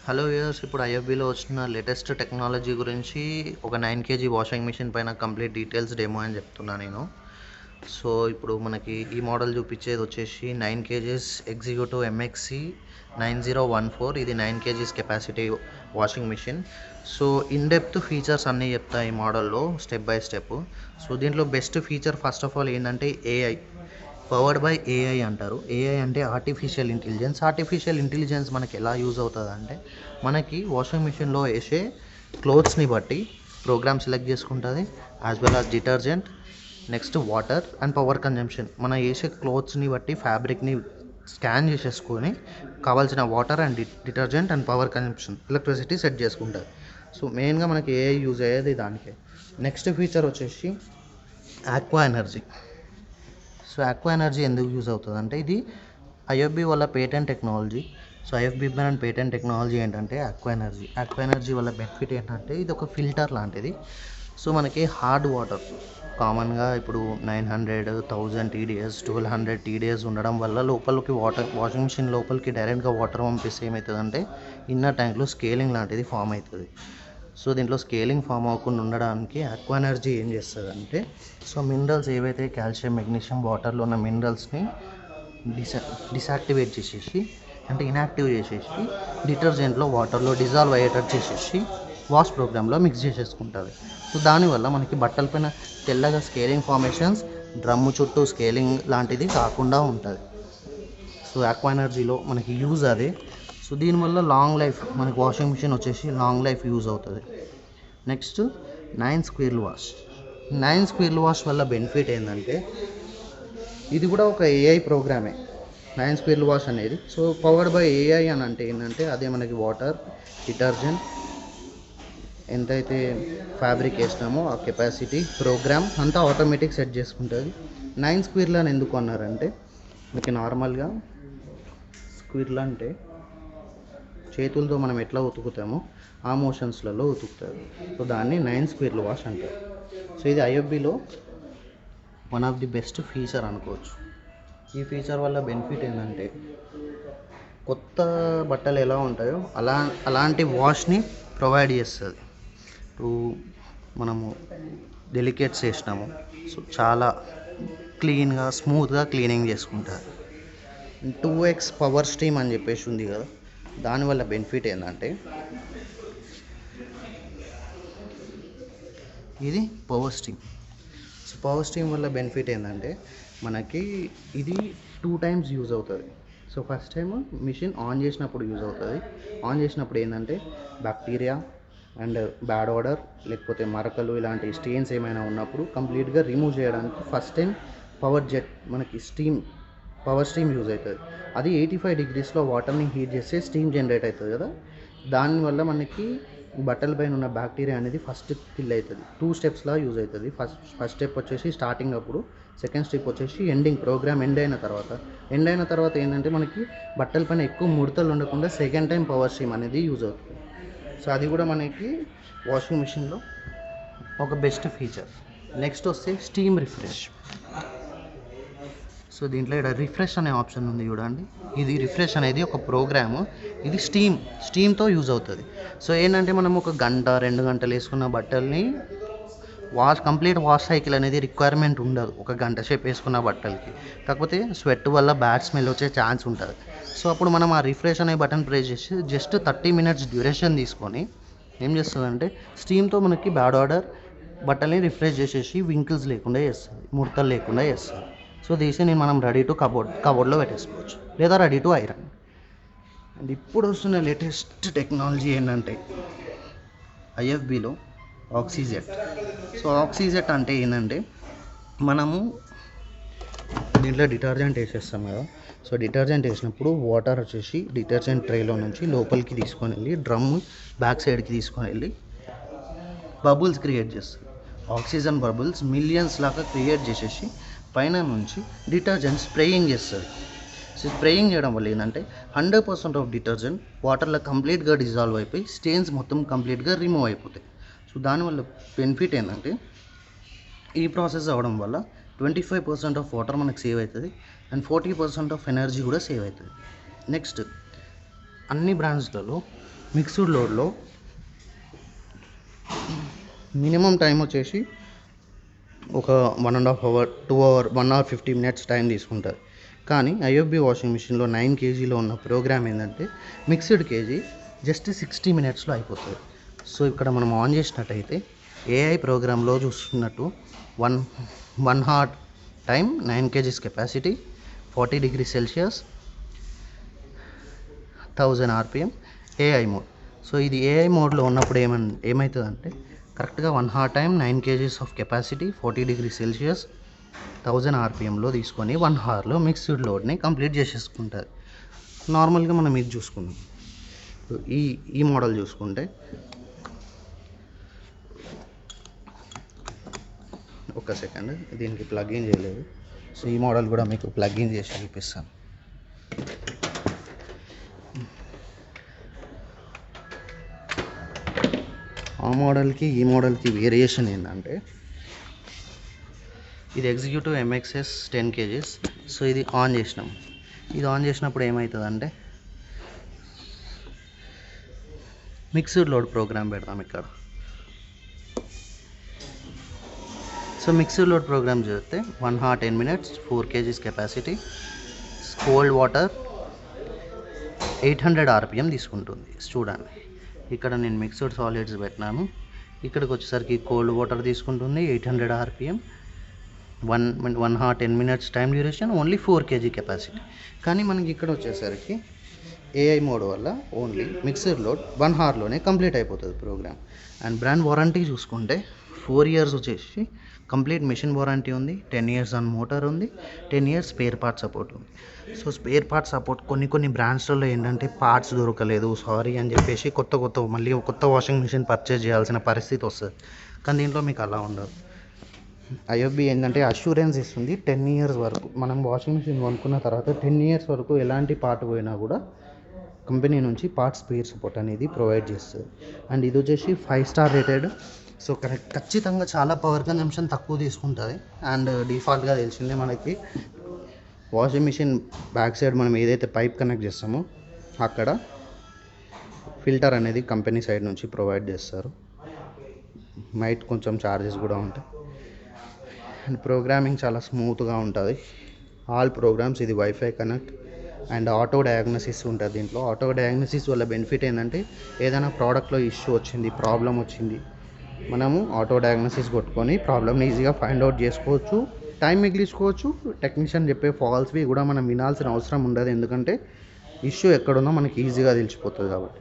Hello viewers, ఇప్పుడు ఐఎఫ్బీలో వచ్చిన latest technology గురించి ఒక 9 kg వాషింగ్ మిషన్ పైన కంప్లీట్ డీటెయిల్స్ డెమో అని చెప్తున్నా నేను. సో ఇప్పుడు మనకి ఈ మోడల్ చూపించేది వచ్చేసి 9 kgs ఎగ్జిక్యూటివ్ MXC 9014. ఇది 9 kgs capacity washing machine. So in depth features అన్నీ చెప్తా ఈ మోడల్లో స్టెప్ బై స్టెప్. సో దీంట్లో best feature first of all ఏంటంటే ఏఐ, పవర్డ్ బై ఏఐ అంటారు. ఏఐ అంటే ఆర్టిఫిషియల్ ఇంటెలిజెన్స్. ఆర్టిఫిషియల్ ఇంటెలిజెన్స్ మనకి ఎలా యూజ్ అవుతుంది అంటే, మనకి వాషింగ్ మిషన్లో వేసే క్లోత్స్ని బట్టి ప్రోగ్రామ్ సెలెక్ట్ చేసుకుంటుంది, as well as detergent, next water and power consumption. మనం వేసే క్లోత్స్ని బట్టి ఫ్యాబ్రిక్ని స్కాన్ చేసేసుకొని కావాల్సిన water and detergent and power consumption, electricity set చేసుకుంటుంది. సో మెయిన్గా మనకి ఏఐ యూజ్ అయ్యేది దానికే. నెక్స్ట్ ఫీచర్ వచ్చేసి aqua energy. So aqua energy ఎందుకు యూజ్ అవుతుంది అంటే, ఇది ఐఎఫ్బి వల్ల patent technology. So IFB brand patent technology ఏంటంటే ఆక్వా ఎనర్జీ. ఆక్వా ఎనర్జీ వల్ల బెనిఫిట్ ఏంటంటే, ఇది ఒక ఫిల్టర్ లాంటిది. సో మనకి హార్డ్ వాటర్ కామన్గా ఇప్పుడు 900, 1000 TDS, 1200 TDS ఉండడం వల్ల లోపలికి వాషింగ్ మిషన్ లోపలికి డైరెక్ట్గా వాటర్ పంపిస్తే ఏమవుతుందంటే, ఇన్నర్ ట్యాంక్లో స్కేలింగ్ లాంటిది ఫామ్ అవుతుంది. సో దీంట్లో స్కేలింగ్ ఫామ్ అవ్వకుండా ఉండడానికి ఆక్వా ఎనర్జీ ఏం చేస్తుంది అంటే, సో మినరల్స్ ఏవైతే కాల్షియం, మెగ్నీషియం, వాటర్లో ఉన్న మినరల్స్ని డిసాక్టివేట్ చేసేసి, అంటే ఇన్యాక్టివ్ చేసేసి, డిటర్జెంట్లో వాటర్లో డిజాల్వ్ అయ్యేటట్టు చేసేసి వాష్ ప్రోగ్రామ్లో మిక్స్ చేసేసుకుంటుంది. సో దానివల్ల మనకి బట్టలపైన తెల్లగా స్కేలింగ్ ఫార్మేషన్స్, డ్రమ్ము చుట్టూ స్కేలింగ్ లాంటిది కాకుండా ఉంటుంది. సో ఆక్వా ఎనర్జీలో మనకి యూజ్ అదే. సో దీనివల్ల లాంగ్ లైఫ్, మనకి వాషింగ్ మిషన్ వచ్చేసి లాంగ్ లైఫ్ యూజ్ అవుతుంది. Next 9 swirl wash. 9 swirl wash వల్ల బెనిఫిట్ ఏంటంటే, ఇది కూడా ఒక ఏఐ ప్రోగ్రామే 9 స్క్వేర్ల్ వాష్ అనేది. సో పవర్డ్ బై ఏఐ అని అంటే ఏంటంటే, అదే మనకి వాటర్, డిటర్జెంట్, ఎంతైతే ఫ్యాబ్రిక్ వేసినామో ఆ కెపాసిటీ, ప్రోగ్రామ్ అంతా ఆటోమేటిక్ సెట్ చేసుకుంటుంది. 9 స్క్వేర్ల్ అని ఎందుకు అన్నారంటే, మీకు నార్మల్గా స్క్వేర్ల్ అంటే చేతులతో మనం ఎట్లా ఉతుకుతామో ఆ మోషన్స్లలో ఉతుకుతుంది. సో దాన్ని 9 స్క్వేర్ల్ వాష్ అంటారు. సో ఇది ఐఎఫ్బిలో one of the best feature అనుకోవచ్చు. ఈ ఫీచర్ వల్ల బెనిఫిట్ ఏంటంటే, కొత్త బట్టలు ఎలా ఉంటాయో అలాంటి వాష్ని ప్రొవైడ్ చేస్తుంది. ఇప్పుడు మనము డెలికేట్స్ వేసినాము, సో చాలా క్లీన్గా, స్మూత్గా క్లీనింగ్ చేసుకుంటుంది. 2x పవర్ స్ట్రీమ్ అని చెప్పేసి ఉంది కదా, దానివల్ల బెనిఫిట్ ఏంటంటే, ఇది power stream. So power stream వల్ల బెనిఫిట్ ఏంటంటే, మనకి ఇది 2 times యూజ్ అవుతుంది. So first time machine on చేసినప్పుడు యూజ్ అవుతుంది. ఆన్ చేసినప్పుడు ఏంటంటే, బ్యాక్టీరియా అండ్ బ్యాడ్ ఆర్డర్, లేకపోతే మరకలు, ఇలాంటి స్టెయిన్స్ ఏమైనా ఉన్నప్పుడు కంప్లీట్గా రిమూవ్ చేయడానికి ఫస్ట్ టైం మనకి పవర్ స్ట్రీమ్ యూజ్ అవుతుంది. అది 85 degreesలో వాటర్ని హీట్ చేస్తే స్టీమ్ జనరేట్ అవుతుంది కదా, దానివల్ల మనకి బట్టల పైన ఉన్న బ్యాక్టీరియా అనేది ఫస్ట్ కిల్ అవుతుంది. 2 స్టెప్స్లా యూజ్ అవుతుంది. ఫస్ట్ స్టెప్ వచ్చేసి స్టార్టింగ్ అప్పుడు, సెకండ్ స్టెప్ వచ్చేసి ప్రోగ్రామ్ ఎండ్ అయిన తర్వాత ఏంటంటే, మనకి బట్టల పైన ఎక్కువ ముడతలు ఉండకుండా సెకండ్ టైం పవర్ స్ట్రీమ్ అనేది యూజ్ అవుతుంది. సో అది కూడా మనకి వాషింగ్ మిషన్లో ఒక బెస్ట్ ఫీచర్. నెక్స్ట్ వస్తే స్టీమ్ రిఫ్రెష్. సో దీంట్లో ఇక్కడ రిఫ్రెష్ అనే ఆప్షన్ ఉంది చూడండి. ఇది రిఫ్రెష్ అనేది ఒక ప్రోగ్రాము. ఇది స్టీమ్తో యూజ్ అవుతుంది. సో ఏంటంటే, మనం ఒక గంట 2 గంటలు వేసుకున్న బట్టల్ని కంప్లీట్ వాష్ సైకిల్ అనేది రిక్వైర్మెంట్ ఉండదు ఒక గంట సేపు వేసుకున్న బట్టలకి. కాకపోతే స్వెట్ వల్ల బ్యాడ్ స్మెల్ వచ్చే ఛాన్స్ ఉంటుంది. సో అప్పుడు మనం ఆ రిఫ్రెష్ అనే బటన్ ప్రెస్ చేసి జస్ట్ 30 minutes డ్యూరేషన్ తీసుకొని ఏం చేస్తుందంటే, స్టీమ్తో మనకి బ్యాడ్ ఆర్డర్ బట్టల్ని రిఫ్రెష్ చేసేసి వింకిల్స్ లేకుండా చేస్తుంది, ముడతలు లేకుండా చేస్తుంది. సో దీన్ని మనం రెడీ టు కబోర్డ్లో పెట్టేసుకోవచ్చు, లేదా రెడీ టు ఐరన్. అండ్ ఇప్పుడు వస్తున్న లేటెస్ట్ టెక్నాలజీ ఏంటంటే, ఐఎఫ్బిలో ఆక్సిజెట్. సో ఆక్సిజెట్ అంటే ఏంటంటే, మనము దీంట్లో డిటర్జెంట్ వేసేస్తాం కదా. సో డిటర్జెంట్ వేసినప్పుడు వాటర్ వచ్చేసి డిటర్జెంట్ ట్రేలో నుంచి లోపలికి తీసుకొని వెళ్ళి డ్రమ్ బ్యాక్ సైడ్కి తీసుకొని వెళ్ళి బబుల్స్ క్రియేట్ చేస్తుంది. ఆక్సిజన్ బబుల్స్ మిలియన్స్ లాగా క్రియేట్ చేసేసి పైన నుంచి డిటర్జెంట్ స్ప్రేయింగ్ చేస్తుంది. సో స్ప్రేయింగ్ చేయడం వల్ల ఏంటంటే, 100% ఆఫ్ డిటర్జెంట్ వాటర్లో కంప్లీట్గా డిజాల్వ్ అయిపోయి స్టెయిన్స్ మొత్తం కంప్లీట్గా రిమూవ్ అయిపోతాయి. సో దానివల్ల బెనిఫిట్ ఏంటంటే, ఈ ప్రాసెస్ అవ్వడం వల్ల 25% ఆఫ్ వాటర్ మనకు సేవ్ అవుతుంది అండ్ 40% ఆఫ్ ఎనర్జీ కూడా సేవ్ అవుతుంది. నెక్స్ట్ అన్ని బ్రాండ్స్లలో మిక్స్డ్ లోడ్లో మినిమం టైం వచ్చేసి ఒక 1.5 hour 2 hour 1 hour 50 minutes time తీసుకుంటుంది. కానీ ఐఎఫ్బి వాషింగ్ మిషన్లో 9 కేజీలో ఉన్న ప్రోగ్రామ్ ఏంటంటే మిక్స్డ్ కేజీ జస్ట్ 60 మినిట్స్లో అయిపోతుంది. సో ఇక్కడ మనం ఆన్ చేసినట్టయితే ఏఐ ప్రోగ్రాంలో చూస్తున్నట్టు one hour time 9 kgs capacity 40 degree Celsius 1000 RPM AI mode. So ఇది ఏఐ మోడ్లో ఉన్నప్పుడు ఏమవుతుందంటే కరెక్ట్గా 1 hour time 9 kgs of capacity 40 degree Celsius 1000 RPMలో తీసుకొని 1 హార్లో మిక్స్డ్ లోడ్ని కంప్లీట్ చేసేసుకుంటుంది. నార్మల్గా మనం ఇది చూసుకుందాం. ఈ మోడల్ చూసుకుంటే ఒక సెకండ్, దీనికి ప్లగ్ఇన్ చేయలేదు. సో ఈ మోడల్ కూడా మీకు ప్లగ్ఇన్ చేసి చూపిస్తాను. ఆ మోడల్కి ఈ మోడల్కి వేరియేషన్ ఏంటంటే ఇది ఎగ్జిక్యూటివ్ MXS 10 kgs. సో ఇది ఆన్ చేసినాం. ఇది ఆన్ చేసినప్పుడు ఏమవుతుందంటే మిక్స్డ్ లోడ్ ప్రోగ్రామ్ పెడతాం ఇక్కడ. సో మిక్స్డ్ లోడ్ ప్రోగ్రామ్ చేస్తే 1 hour 10 minutes 4 kgs capacity cold water 800 RPM తీసుకుంటుంది. చూడండి ఇక్కడ నేను మిక్స్డ్ సాలిడ్స్ పెట్టినాను. ఇక్కడికి వచ్చేసరికి కోల్డ్ వాటర్ తీసుకుంటుంది 800 RPM 1 hour 10 minutes time duration only 4 kg capacity. కానీ మనకి ఇక్కడ వచ్చేసరికి ఏఐ మోడ్ వల్ల ఓన్లీ మిక్స్డ్ లోడ్ 1 హార్లోనే కంప్లీట్ అయిపోతుంది ప్రోగ్రామ్. అండ్ బ్రాండ్ వారంటీ చూసుకుంటే 4 ఇయర్స్ వచ్చేసి కంప్లీట్ మిషన్ వారంటీ ఉంది, 10 ఇయర్స్ ఆన్ మోటార్ ఉంది, 10 ఇయర్స్ స్పేర్ పార్ట్ సపోర్ట్ ఉంది. సో స్పేర్ పార్ట్ సపోర్ట్ కొన్ని బ్రాండ్స్లలో ఏంటంటే పార్ట్స్ దొరకలేదు సారీ అని చెప్పేసి మళ్ళీ కొత్త వాషింగ్ మిషన్ పర్చేజ్ చేయాల్సిన పరిస్థితి వస్తుంది. కానీ దీంట్లో మీకు అలా ఉండదు. ఐఎఫ్బి ఏంటంటే అష్యూరెన్స్ ఇస్తుంది 10 ఇయర్స్ వరకు. మనం వాషింగ్ మిషన్ కొనుక్కున్న తర్వాత 10 ఇయర్స్ వరకు ఎలాంటి పార్ట్ పోయినా కూడా కంపెనీ నుంచి పార్ట్ స్పేర్ సపోర్ట్ అనేది ప్రొవైడ్ చేస్తుంది. అండ్ ఇది వచ్చేసి 5 స్టార్ రేటెడ్. సో ఖచ్చితంగా చాలా పవర్ కన్జంప్షన్ తక్కువ తీసుకుంటుంది. అండ్ డిఫాల్ట్గా తెలిసిందే మనకి వాషింగ్ మిషన్ బ్యాక్ సైడ్ మనం ఏదైతే పైప్ కనెక్ట్ చేస్తామో అక్కడ ఫిల్టర్ అనేది కంపెనీ సైడ్ నుంచి ప్రొవైడ్ చేస్తారు. మైట్ కొంచెం ఛార్జెస్ కూడా ఉంటాయి. అండ్ ప్రోగ్రామింగ్ చాలా స్మూత్గా ఉంటుంది. ఆల్ ప్రోగ్రామ్స్ ఇది wifi connect and auto diagnosis ఉంటుంది. దీంట్లో ఆటో డయాగ్నోసిస్ వల్ల బెనిఫిట్ ఏంటంటే ఏదైనా ప్రోడక్ట్లో ఇష్యూ వచ్చింది, ప్రాబ్లం వచ్చింది, మనము ఆటో డయాగ్నోసిస్ కొట్టుకొని ప్రాబ్లమ్ని ఈజీగా ఫైండ్ అవుట్ చేసుకోవచ్చు, టైం మిగిలించుకోవచ్చు. టెక్నీషియన్ చెప్పే ఫాల్స్వి కూడా మనం వినాల్సిన అవసరం ఉండదు, ఎందుకంటే ఇష్యూ ఎక్కడుందో మనకి ఈజీగా తెలిసిపోతుంది కాబట్టి.